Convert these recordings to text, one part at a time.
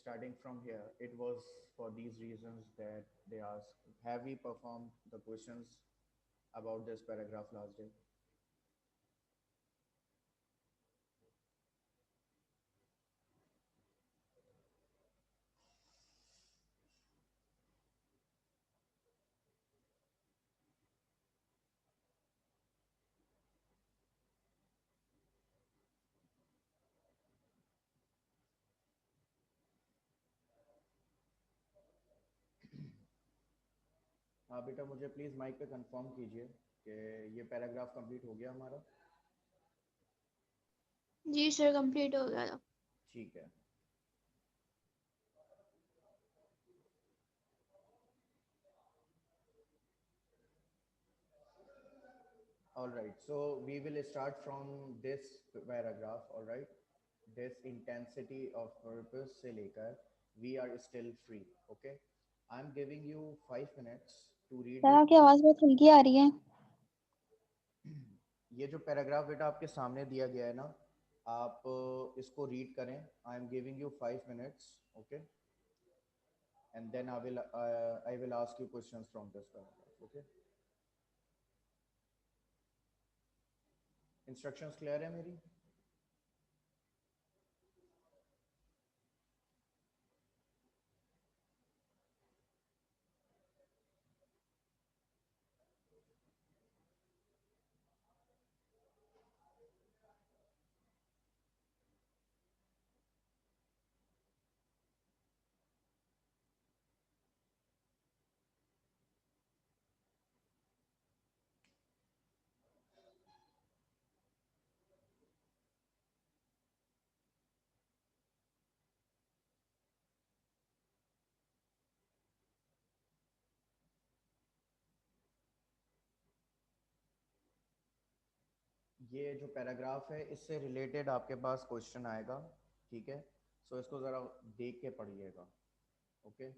starting from here, it was for these reasons that they asked, have we performed the questions about this paragraph last day? हाँ बेटा, मुझे please mic पे confirm कीजिए कि ये paragraph complete हो गया हमारा। जी सर, कंप्लीट हो गया था। ठीक है। All right, so we will start from this paragraph. All right, this intensity of purpose से लेकर we are still free. Okay, I'm giving you 5 minutes to read sir this आपकी आवाज़ बहुत हल्की आ रही है। ये जो पैराग्राफ बेटा आपके सामने दिया गया है ना, आप इसको रीड करें। I am giving you 5 minutes, okay, and then I will ask you questions from this paragraph, okay. Instructions clear है मेरी? ये जो पैराग्राफ है इससे रिलेटेड आपके पास क्वेश्चन आएगा, ठीक है? सो इसको ज़रा देख के पढ़िएगा, ओके।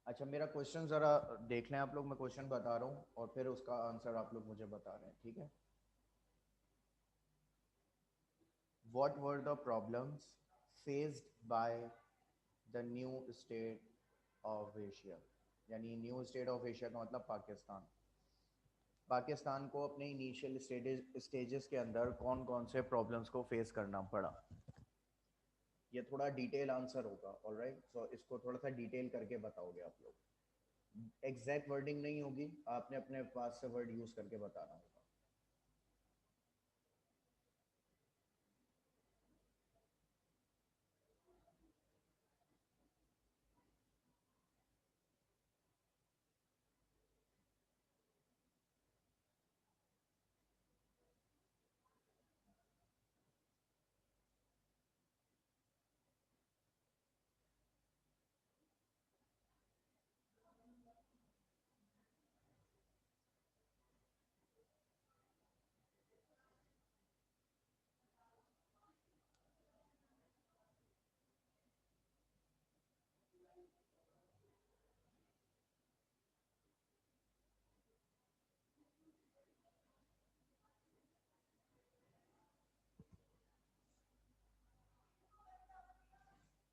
अच्छा, मेरा क्वेश्चन ज़रा देख लें आप लोग। मैं क्वेश्चन बता रहा हूँ और फिर उसका आंसर आप लोग मुझे बता रहे हैं, ठीक है? What were the problems faced by the new state of Asia? यानी न्यू स्टेट ऑफ एशिया का मतलब पाकिस्तान। पाकिस्तान को अपने इनिशियल स्टेजेस के अंदर कौन कौन से प्रॉब्लम्स को फेस करना पड़ा? ये थोड़ा डिटेल आंसर होगा, ऑलराइट। सो इसको थोड़ा सा डिटेल करके बताओगे आप लोग। एग्जैक्ट वर्डिंग नहीं होगी, आपने अपने पास से वर्ड यूज करके बताना होगा।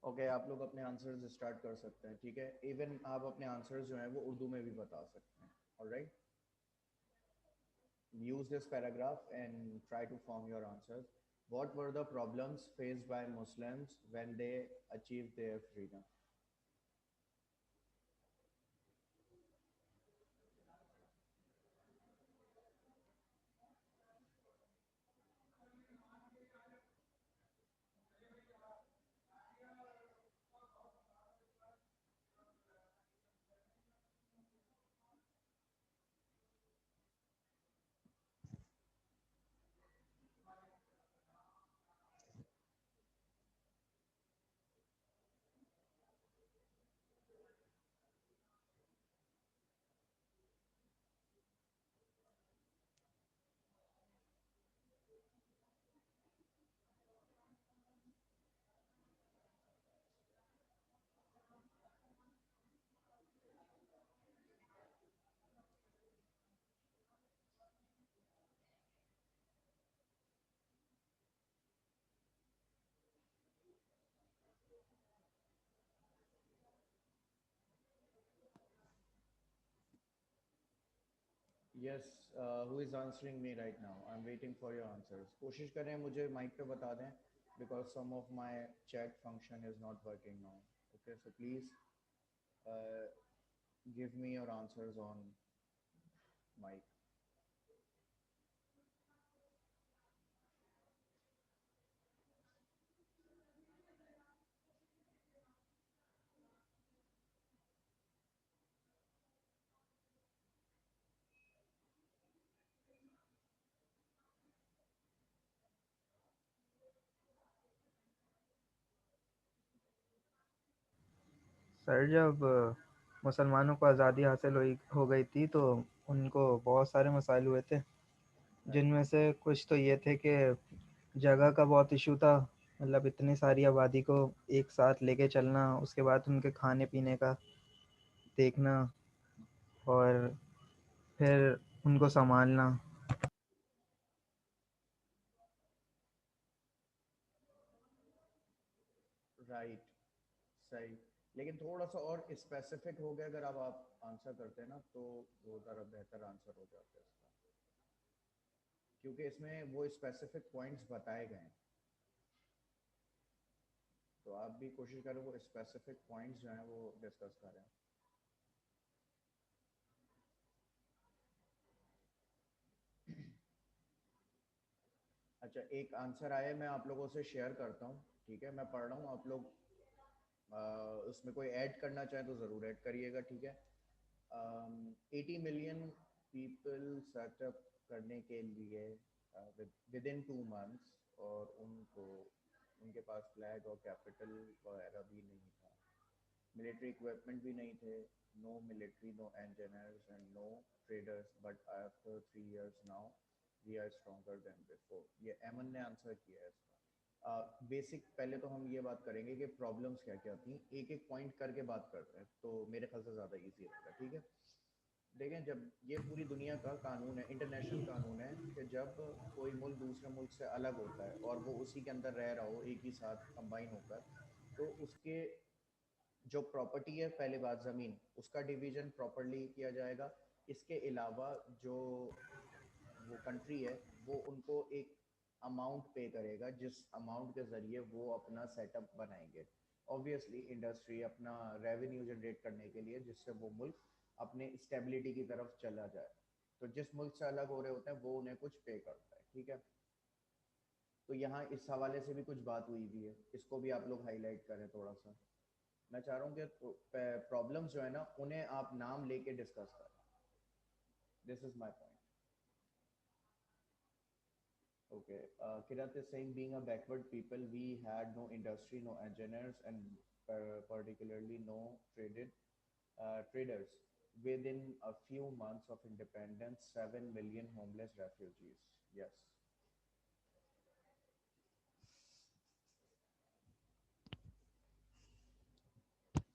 ओके, आप लोग अपने आंसर्स स्टार्ट कर सकते हैं, ठीक है? इवन आप अपने आंसर्स जो हैं वो उर्दू में भी बता सकते हैं, alright. use this paragraph and try to form your answers. What were the problems faced by Muslims when they achieved their freedom? Yes, who is answering me right now? I am waiting for your answers. कोशिश करें मुझे mic पे बता दें, because some of my chat function is not working now. Okay, so please give me your answers on mic. Sir जब मुसलमानों को आज़ादी हासिल हो गई थी तो उनको बहुत सारे मसाइल हुए थे, Right. जिनमें से कुछ तो ये थे कि जगह का बहुत इशू था। मतलब इतनी सारी आबादी को एक साथ लेके चलना, उसके बाद उनके खाने पीने का देखना और फिर उनको संभालना। राइट, सही. लेकिन थोड़ा सा और स्पेसिफिक हो गया अगर आप आंसर करते हैं ना, तो वो ज़रा बेहतर आंसर हो जाता है इसका, क्योंकि इसमें वो स्पेसिफिक पॉइंट्स बताए गए हैं. तो आप भी कोशिश करें वो स्पेसिफिक पॉइंट्स जो हैं वो डिस्कस करें. अच्छा, एक आंसर आया, मैं आप लोगों से शेयर करता हूँ. ठीक है, मैं पढ़ रहा हूँ, आप लोग उसमें कोई ऐड करना चाहें तो ज़रूर ऐड करिएगा. ठीक है. 80 मिलियन पीपल सेटअप करने के लिए विद इन 2 मंथ्स, और उनको उनके पास फ्लैग और कैपिटल वगैरह भी नहीं था, मिलिट्री इक्विपमेंट भी नहीं थे, no military, no engineers and no traders, but after 3 years now we are stronger than before. ये एमन ने आंसर किया है इसका. बेसिक पहले तो हम ये बात करेंगे कि प्रॉब्लम्स क्या क्या थी, एक एक पॉइंट करके बात करते हैं तो मेरे ख्याल से ज़्यादा इजी रहेगा. ठीक है. देखें, जब ये पूरी दुनिया का कानून है, इंटरनेशनल कानून है, कि जब कोई मुल्क दूसरे मुल्क से अलग होता है और वो उसी के अंदर रह रहा हो एक ही साथ कंबाइन होकर, तो उसके जो प्रॉपर्टी है, पहले बात ज़मीन, उसका डिवीज़न प्रॉपरली किया जाएगा. इसके अलावा जो वो कंट्री है, वो उनको एक अमाउंट पे करेगा, जिस अमाउंट के ज़रिए वो अपना सेटअप बनाएंगे. ऑब्वियसली इंडस्ट्री अपना रेवेन्यू जनरेट करने के लिए, जिससे वो मुल्क अपने स्टेबिलिटी की तरफ चला जाए. तो जिस मुल्क से अलग हो रहे होते हैं वो उन्हें कुछ पे करता है. ठीक है. तो यहाँ इस हवाले से भी कुछ बात हुई भी है, इसको भी आप लोग हाईलाइट करें थोड़ा सा. मैं चाह रहा हूँ कि प्रॉब्लम्स जो है ना, उन्हें आप नाम लेके डिस्कस करें. This is my point. Okay. Kirat is saying, being a backward people, we had no industry, no engineers, and particularly no traders. Within a few months of independence, 7 million homeless refugees. Yes.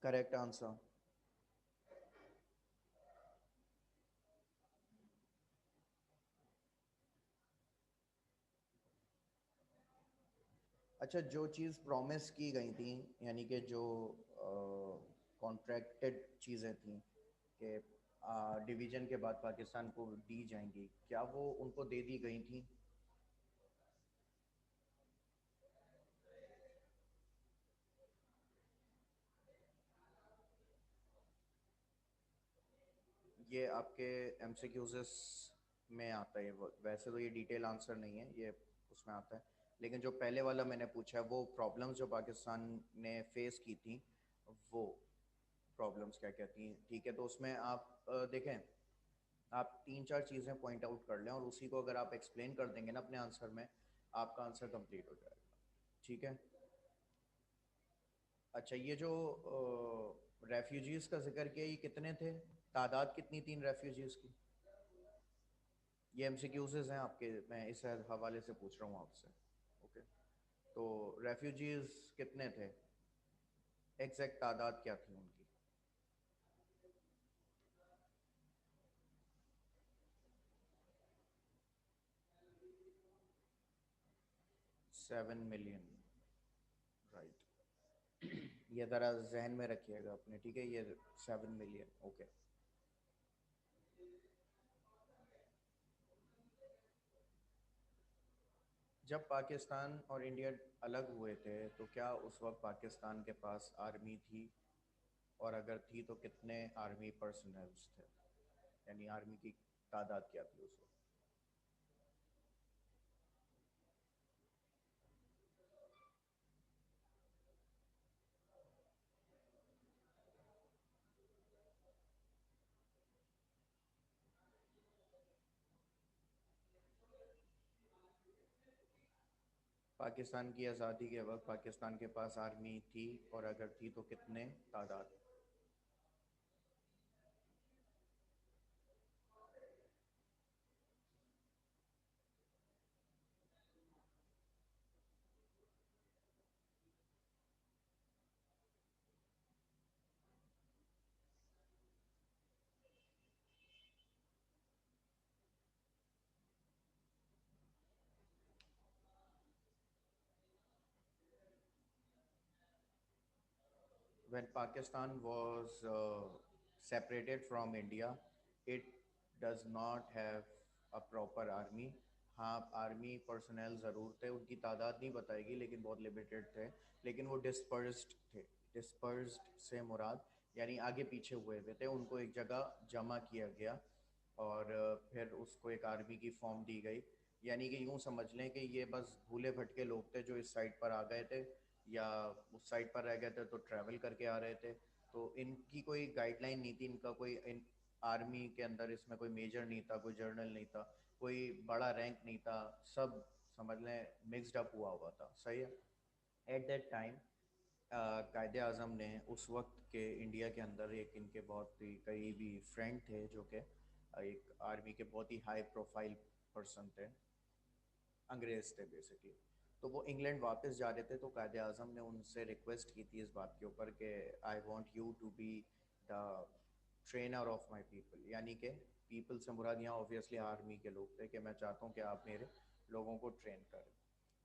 Correct answer. अच्छा, जो चीज़ promise की गई थी, यानी कि जो contracted चीज़ें थी कि डिवीज़न के बाद पाकिस्तान को दी जाएंगी, क्या वो उनको दे दी गई थी? ये आपके एमसीक्यूज़ में आता है. वैसे तो ये डिटेल आंसर नहीं है, ये उसमें आता है. लेकिन जो पहले वाला मैंने पूछा है, वो प्रॉब्लम्स जो पाकिस्तान ने फेस की थी, वो प्रॉब्लम्स क्या क्या थी. ठीक है, तो उसमें आप देखें, आप तीन चार चीज़ें पॉइंट आउट कर लें और उसी को अगर आप एक्सप्लेन कर देंगे ना अपने आंसर में, आपका आंसर कंप्लीट हो जाएगा. ठीक है. अच्छा, ये जो रेफ्यूजीज़ का जिक्र किया, ये कितने थे, तादाद कितनी थी रेफ्यूजीज़ की? ये एमसीक्यूज़ हैं आपके, मैं इस हवाले से पूछ रहा हूँ आपसे. ओके. तो रेफ्यूजीज़ कितने थे, एग्जैक्ट तादाद क्या थी उनकी? 7 मिलियन. राइट. ये ज़रा जहन में रखिएगा अपने. ठीक है, ये 7 मिलियन. ओके. जब पाकिस्तान और इंडिया अलग हुए थे तो क्या उस वक्त पाकिस्तान के पास आर्मी थी, और अगर थी तो कितने आर्मी पर्सनल्स थे, यानी आर्मी की तादाद क्या थी उस वक्त? पाकिस्तान की आज़ादी के वक्त पाकिस्तान के पास आर्मी थी, और अगर थी तो कितने तादाद? When Pakistan was separated from India, it does not have a proper army. हाँ, आर्मी पर्सनल ज़रूर थे, उनकी तादाद नहीं बताएगी लेकिन बहुत लिमिटेड थे, लेकिन वो डिस्पर्स्ड थे। डिस्पर्स्ड से मुराद यानी आगे पीछे हुए हुए थे, उनको एक जगह जमा किया गया और फिर उसको एक आर्मी की फॉर्म दी गई। यानी कि यूँ समझ लें कि ये बस भूले भटके लोग थे जो इस साइड पर आ गए थे या उस साइड पर रह गए थे तो ट्रैवल करके आ रहे थे। तो इनकी कोई गाइडलाइन नहीं थी, इनका कोई इन आर्मी के अंदर इसमें कोई मेजर नहीं था, कोई जर्नल नहीं था, कोई बड़ा रैंक नहीं था, सब समझ लें मिक्सड अप हुआ हुआ था। सही है। एट दैट टाइम कायदे आज़म ने उस वक्त के इंडिया के अंदर एक इनके बहुत ही करीबी फ्रेंड थे जो कि एक आर्मी के बहुत ही हाई प्रोफाइल पर्सन थे, अंग्रेज़ थे बेसिकली। तो वो इंग्लैंड वापस जा रहे थे तो कायदे आज़म ने उनसे रिक्वेस्ट की थी इस बात के ऊपर कि I want you to be the trainer of my people, यानी कि पीपल से मुराद यहाँ ऑब्वियसली आर्मी के लोग थे, कि मैं चाहता हूँ कि आप मेरे लोगों को ट्रेन करें।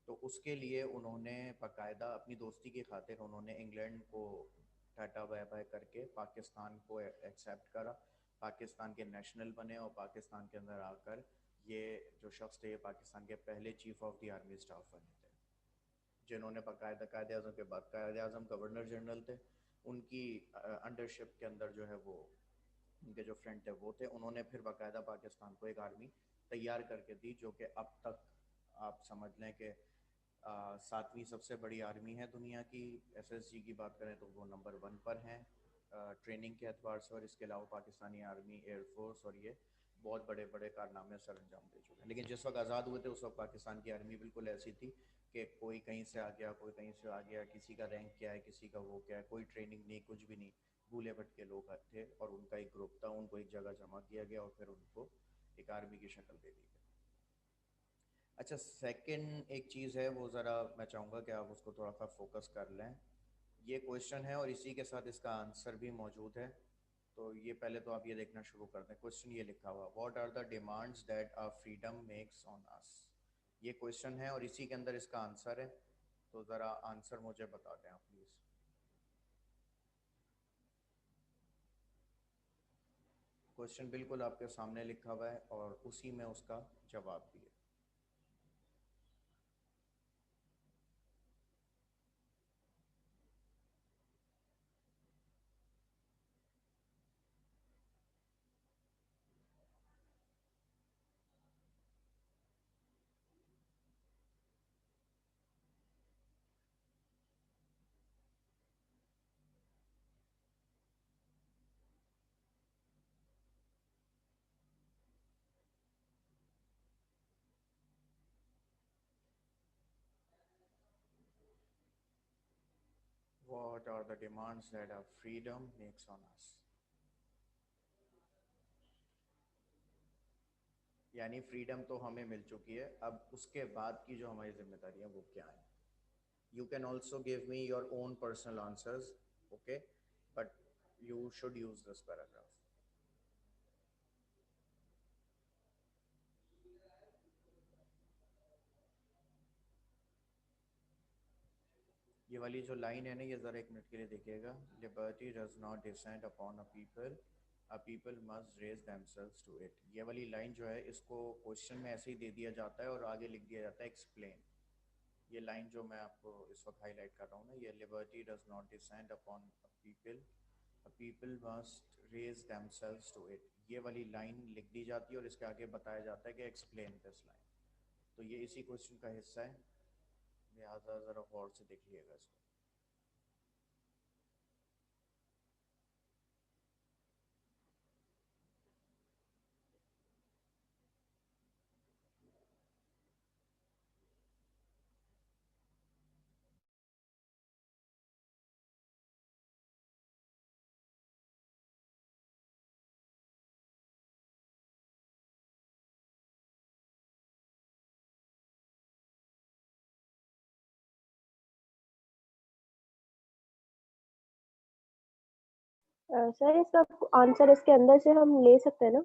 तो उसके लिए उन्होंने बाकायदा अपनी दोस्ती की खातिर उन्होंने इंग्लैंड को टाटा बाय बाय करके पाकिस्तान को एक्सेप्ट करा, पाकिस्तान के नेशनल बने और पाकिस्तान के अंदर आकर ये जो शख्स थे ये पाकिस्तान के पहले chief of the army staff बने थे, जिन्होंने बाकायदा कायदे आज़म के बाद कायदे आज़म गवर्नर जनरल थे, उनकी अंडरशिप के अंदर जो है वो उनके जो फ्रेंड थे वो थे, उन्होंने फिर बाकायदा पाकिस्तान को एक आर्मी तैयार करके दी जो कि अब तक आप समझ लें कि सातवीं सबसे बड़ी आर्मी है दुनिया की। एसएसजी की बात करें तो वो नंबर वन पर हैं ट्रेनिंग के एतबार से, और इसके अलावा पाकिस्तानी आर्मी, एयरफोर्स और ये बहुत बड़े बड़े कारनामे सर अंजाम दे चुके हैं। लेकिन जिस वक्त आज़ाद हुए थे उस वक्त पाकिस्तान की आर्मी बिल्कुल ऐसी थी कि कोई कहीं से आ गया, कोई कहीं से आ गया, किसी का रैंक क्या है, किसी का वो क्या है, कोई ट्रेनिंग नहीं, कुछ भी नहीं, भूले भटके लोग थे और उनका एक ग्रुप था, उनको एक जगह जमा किया गया और फिर उनको एक आर्मी की शक्ल दे दी गई। अच्छा, सेकंड एक चीज़ है वो ज़रा मैं चाहूँगा कि आप उसको थोड़ा सा फोकस कर लें। ये क्वेश्चन है और इसी के साथ इसका आंसर भी मौजूद है। तो ये पहले तो आप ये देखना शुरू कर दें। क्वेश्चन ये लिखा हुआ, what are the demands that are freedom makes on us. ये क्वेश्चन है और इसी के अंदर इसका आंसर है। तो ज़रा आंसर मुझे बता दें आप प्लीज़। क्वेश्चन बिल्कुल आपके सामने लिखा हुआ है और उसी में उसका जवाब भी है। What are the demands that our freedom makes on us? यानी फ्रीडम तो हमें मिल चुकी है, अब उसके बाद की जो हमारी जिम्मेदारी है वो क्या है? You can also give me your own personal answers, okay? But you should use this paragraph. ये वाली जो लाइन है ना, ये ज़रा एक मिनट के लिए देखिएगा। Liberty does not descend upon a people a people must raise themselves to it, ये वाली लाइन जो है इसको क्वेश्चन में ऐसे ही दे दिया जाता है और आगे लिख दिया जाता है एक्सप्लेन। ये लाइन जो मैं आपको इस वक्त हाईलाइट कर रहा हूँ ना, ये liberty does not descend upon a people must raise themselves to it, ये वाली लाइन लिख दी जाती है और इसके आगे बताया जाता है कि एक्सप्लेन दिस लाइन। तो ये इसी क्वेश्चन का हिस्सा है, लिहाजा ज़रा गौर से देखिएगा इसको। सर इसका आंसर इसके अंदर से हम ले सकते हैं ना?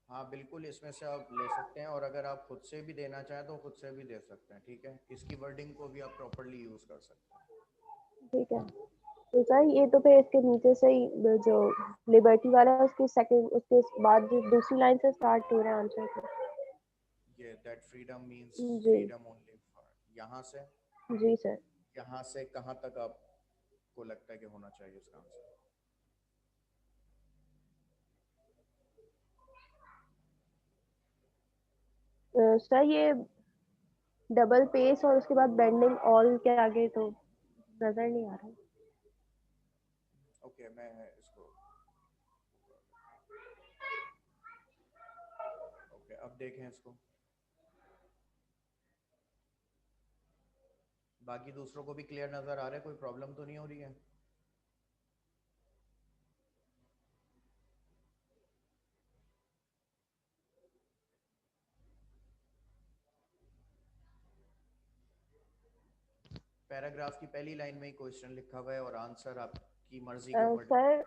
हाँ बिल्कुल, इसमें से आप ले सकते हैं और अगर आप खुद से भी देना चाहें तो खुद से भी दे सकते हैं, ठीक है। इसकी वर्डिंग को भी आप प्रॉपरली यूज़ कर सकते हैं। ठीक है। तो सर ये तो फिर इसके नीचे से ही जो लिबर्टी वाला है उसके सेकंड उसके बाद जो दूसरी लाइन से स्टार्ट हो रहा है आंसर तो। ये दैट फ्रीडम मींस जी फ्रीडम ओनली फॉर, जी सर। यहाँ से कहाँ तक आपको लगता है कि होना चाहिए इसका आंसर? सर ये डबल पेस और उसके बाद बेंडिंग ऑल के आगे तो नजर नहीं आ रहा। ओके, मैं इसको ओके अब देखें इसको, बाकी दूसरों को भी क्लियर नज़र आ रहा है, कोई प्रॉब्लम तो नहीं हो रही है? पैराग्राफ की पहली लाइन में ही क्वेश्चन लिखा हुआ है और आंसर आपकी मर्जी के ऊपर डिपेंड सर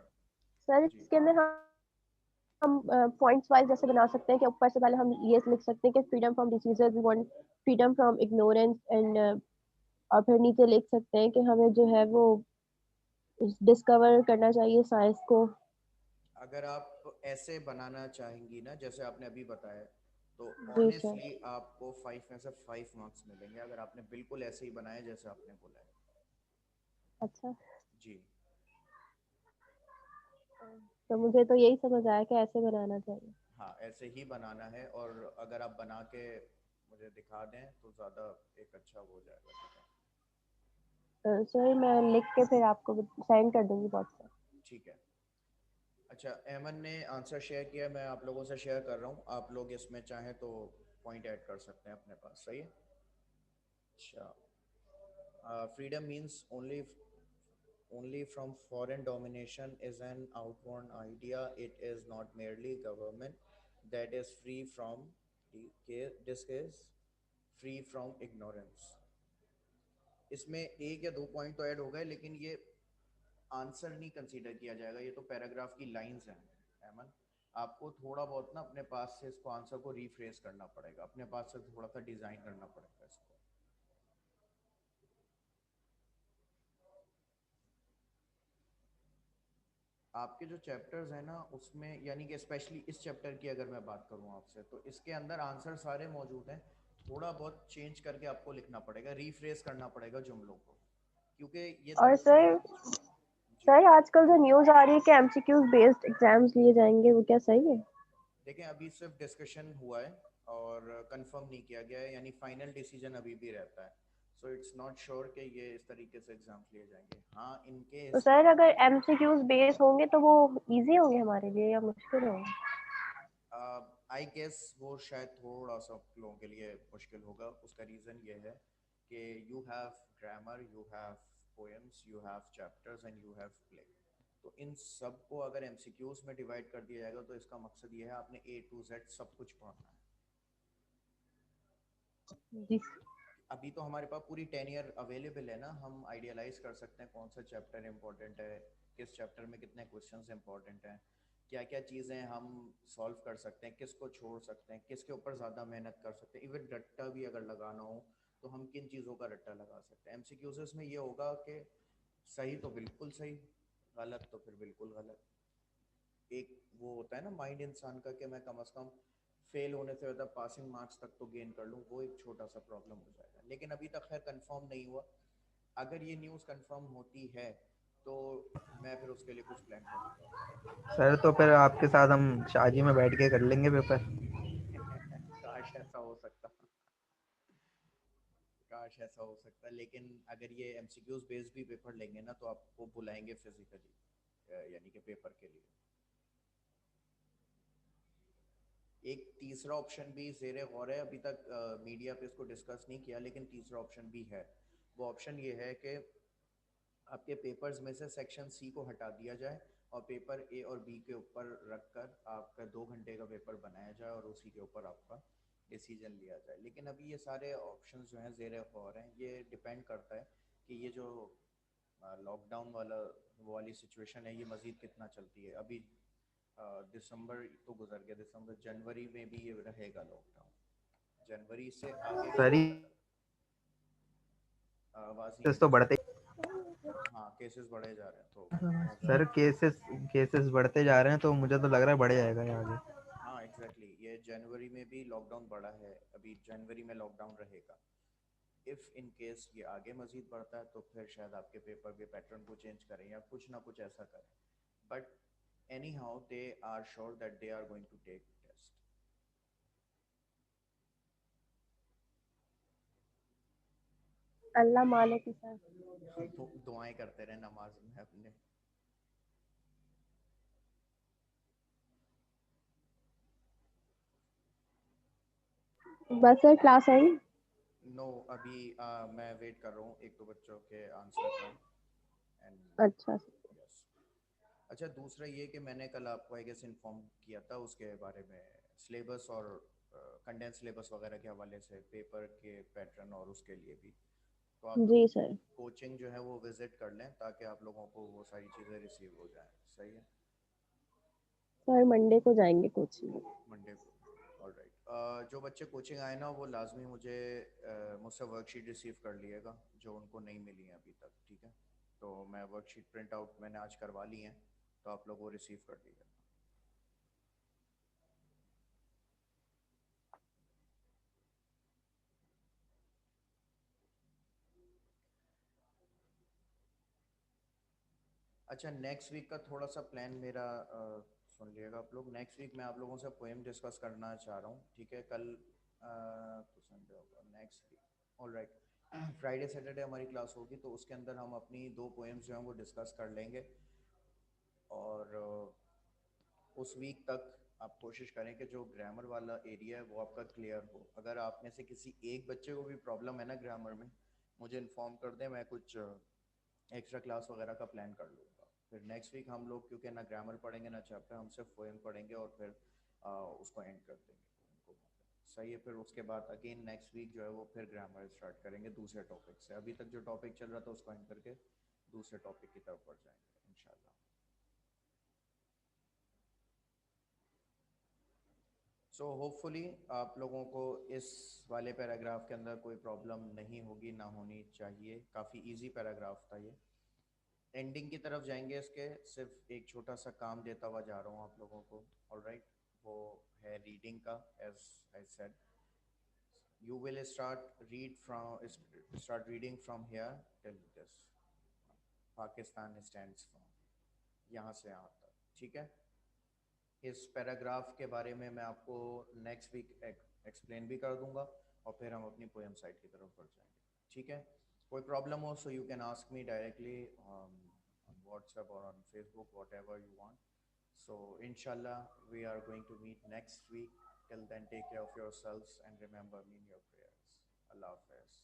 सर जी। इसके अंदर हम पॉइंट्स वाइज जैसे बना सकते हैं कि ऊपर से पहले हम ये लिख सकते हैं कि freedom from diseases, we want freedom from ignorance and और फिर नीचे लिख सकते हैं कि हमें जो है वो डिस्कवर करना चाहिए साइंस को। अगर आप ऐसे बनाना चाहेंगी ना जैसे आपने अभी बताया, तो जी सर। ऑनेस्टली आपको 5 में से 5 मार्क्स मिलेंगे अगर आपने बिल्कुल ऐसे ही बनाया जैसे आपने बोला है। अच्छा, जी तो मुझे तो यही समझ आया कि ऐसे बनाना चाहिए। हाँ, ऐसे ही बनाना है और अगर आप बना के मुझे दिखा दें तो ज़्यादा एक अच्छा हो जाएगा, ठीक है। सर मैं लिख के फिर आपको सेंड कर दूंगी व्हाट्सएप। ठीक है। अच्छा, अहमद ने आंसर शेयर किया, मैं आप लोगों से शेयर कर रहा हूँ, आप लोग इसमें चाहें तो पॉइंट ऐड कर सकते हैं अपने पास, सही है। अच्छा, freedom means only from foreign domination is an outworn idea. It is not merely government that is free from disguise, free from ignorance. इसमें एक या दो पॉइंट तो ऐड हो गए लेकिन ये आंसर नहीं कंसीडर किया जाएगा, ये तो पैराग्राफ की लाइंस हैं। अहमद, आपको थोड़ा बहुत ना अपने पास से इसको आंसर को रीफ्रेस करना पड़ेगा, अपने पास से थोड़ा सा डिज़ाइन करना पड़ेगा इसको। आपके जो चैप्टर्स हैं ना उसमें, यानी कि स्पेशली इस चैप्टर की अगर मैं बात करूं आपसे, तो इसके अंदर आंसर सारे मौजूद हैं, थोड़ा बहुत चेंज करके आपको लिखना पड़ेगा, रीफ्रेस करना पड़ेगा जुमलों को, क्योंकि ये और दरअसल जी। सर आजकल जो न्यूज़ आ रही है कि एमसीक्यूज बेस्ड एग्जाम्स लिए जाएंगे, वो क्या सही है? देखें, अभी सिर्फ डिस्कशन हुआ है और कंफर्म नहीं किया गया है, यानी फाइनल डिसीजन अभी भी रहता है। सो इट्स नॉट श्योर कि ये इस तरीके से एग्जाम्स लिए जाएंगे। हाँ, इन तो केस सर अगर एमसीक्यूज बेस्ड होंगे तो वो इजी होंगे हमारे लिए या मुश्किल होंगे? आई गेस वो शायद थोड़ा सा लोगों के लिए मुश्किल होगा। उसका रीज़न ये है कि you have grammar, you have poems, you have chapters and you have play. तो इन सब को अगर एमसीक्यूज में डिवाइड कर दिया जाएगा तो इसका मकसद ये है आपने ए टू जेड सब कुछ पढ़ना है। जी। अभी तो हमारे पास पूरी 10 ईयर अवेलेबल है ना, हम आइडियलाइज कर सकते हैं कौन सा चैप्टर इंपॉर्टेंट है, किस चैप्टर में कितने क्वेश्चंस इंपॉर्टेंट हैं, क्या क्या चीज़ें हम सॉल्व कर सकते हैं, किसको छोड़ सकते हैं, किसके ऊपर ज़्यादा मेहनत कर सकते हैं, इवन रट्टा भी अगर लगाना हो तो हम किन चीज़ों का रट्टा लगा सकते हैं। एमसीक्यूज में ये होगा कि सही तो बिल्कुल सही, गलत तो फिर बिल्कुल गलत। एक वो होता है ना माइंड इंसान का कि मैं कम से कम फेल होने से ज़्यादा पासिंग मार्क्स तक तो गेन कर लूँ, वो एक छोटा सा प्रॉब्लम हो जाएगा। लेकिन अभी तक खैर कंफर्म नहीं हुआ। अगर ये न्यूज़ कंफर्म होती है तो मैं फिर उसके लिए कुछ प्लान करूँगा। सर तो फिर आपके साथ हम शादी में बैठ के कर लेंगे पेपर। काश ऐसा हो सकता, काश ऐसा हो सकता। लेकिन अगर ये एमसीक्यूज बेस्ड भी पेपर लेंगे ना तो आपको बुलाएंगे फिजिकली, यानी कि पेपर के लिए। एक तीसरा ऑप्शन भी ज़ेर गौर है, अभी तक मीडिया पे इसको डिस्कस नहीं किया, लेकिन तीसरा ऑप्शन भी है। वो ऑप्शन ये है कि आपके पेपर्स में से सेक्शन सी को हटा दिया जाए और पेपर ए और बी के ऊपर रख कर आपका 2 घंटे का पेपर बनाया जाए और उसी के ऊपर आपका डिसीजन लिया जाए। लेकिन अभी ये सारे ऑप्शंस जो हैं ज़ेर गौर हैं। ये डिपेंड करता है कि ये जो लॉकडाउन वाली सिचुएशन है ये मज़ीद कितना चलती है। अभी दिसंबर तो गुजर गया, दिसंबर जनवरी में भी ये रहेगा लॉकडाउन। जनवरी से आगे का सर नहीं ये पता। आवाज़ नहीं आ केसेस रही तो आपकी। बढ़ते हाँ, केसेस बढ़े जा रहे हैं तो सर केसेस केसेस बढ़ते जा रहे हैं, तो मुझे तो लग रहा है बढ़ जाएगा ये आगे। हाँ एग्जैक्टली ये जनवरी में भी लॉकडाउन बढ़ा है, अभी जनवरी में लॉकडाउन रहेगा। इफ़ इन केस ये आगे मज़ीद बढ़ता है तो फिर शायद आपके पेपर के पैटर्न को चेंज करें या कुछ ना कुछ ऐसा करें। But anyhow they are sure that they are going to take test. Allah मालिक है सर। दुआएं करते रहे नमाज में अपने। बस सर क्लास आई। नो अभी मैं वेट कर रहा हूँ एक दो बच्चों के आंसर का। एंड अच्छा यस। अच्छा दूसरा ये कि मैंने कल आपको आई गेस इन्फॉर्म किया था उसके बारे में, सिलेबस और कंडेंस सिलेबस वगैरह के हवाले से, पेपर के पैटर्न और उसके लिए भी। तो आप जी लोग सर। कोचिंग जो है वो विज़िट कर लें ताकि आप लोगों को वो सारी चीज़ें रिसीव हो जाएं। सही है। सर मंडे को जाएंगे कोचिंग। मंडे को। ऑलराइट, जो बच्चे कोचिंग आए ना वो लाजमी मुझसे वर्कशीट रिसीव कर लिएगा जो उनको नहीं मिली है अभी तक। ठीक है, तो मैं वर्कशीट प्रिंट आउट मैंने आज करवा ली हैं, तो आप लोग वो रिसीव कर लीजिएगा। अच्छा नेक्स्ट वीक का थोड़ा सा प्लान मेरा सुन लिएगा आप लोग। नेक्स्ट वीक मैं आप लोगों से पोएम डिस्कस करना चाह रहा हूँ। ठीक है, कल तो संडे होगा next week. Alright, Friday Saturday हमारी क्लास होगी तो उसके अंदर हम अपनी 2 पोएम्स जो हैं वो डिस्कस कर लेंगे। और उस वीक तक आप कोशिश करें कि जो ग्रामर वाला एरिया है वो आपका क्लियर हो। अगर आप में से किसी एक बच्चे को भी प्रॉब्लम है ना ग्रामर में, मुझे इन्फॉर्म कर दें, मैं कुछ एक्स्ट्रा क्लास वगैरह का प्लान कर लूँगा। फिर नेक्स्ट वीक हम लोग क्योंकि ना ग्रामर पढ़ेंगे ना चैप्टर, हम सिर्फ पोएम पढ़ेंगे और फिर उसको एंड कर देंगे उनको। सही है, फिर उसके बाद अगेन नेक्स्ट वीक जो है वो फिर ग्रामर स्टार्ट करेंगे दूसरे टॉपिक से। अभी तक जो टॉपिक चल रहा था उसको एंड करके दूसरे टॉपिक की तरफ बढ़ जाएंगे इंशाल्लाह। सो होपफुली आप लोगों को इस वाले पैराग्राफ के अंदर कोई प्रॉब्लम नहीं होगी, ना होनी चाहिए। काफ़ी इजी पैराग्राफ था ये। एंडिंग की तरफ जाएंगे इसके, सिर्फ एक छोटा सा काम देता हुआ जा रहा हूँ आप लोगों को। ऑलराइट, वो है रीडिंग का। As I said, you will start reading from here till this, Pakistan stands for, यहाँ से यहाँ तक। ठीक है, इस पैराग्राफ के बारे में मैं आपको नेक्स्ट वीक एक्सप्लेन भी कर दूंगा और फिर हम अपनी पोएम साइड की तरफ बढ़ जाएंगे। ठीक है, कोई प्रॉब्लम हो so you can ask me directly on WhatsApp और on Facebook, whatever you want. So इंशाल्लाह we are going to meet next week. Till then take care of yourselves and remember me in your prayers. अल्लाह हाफिज़।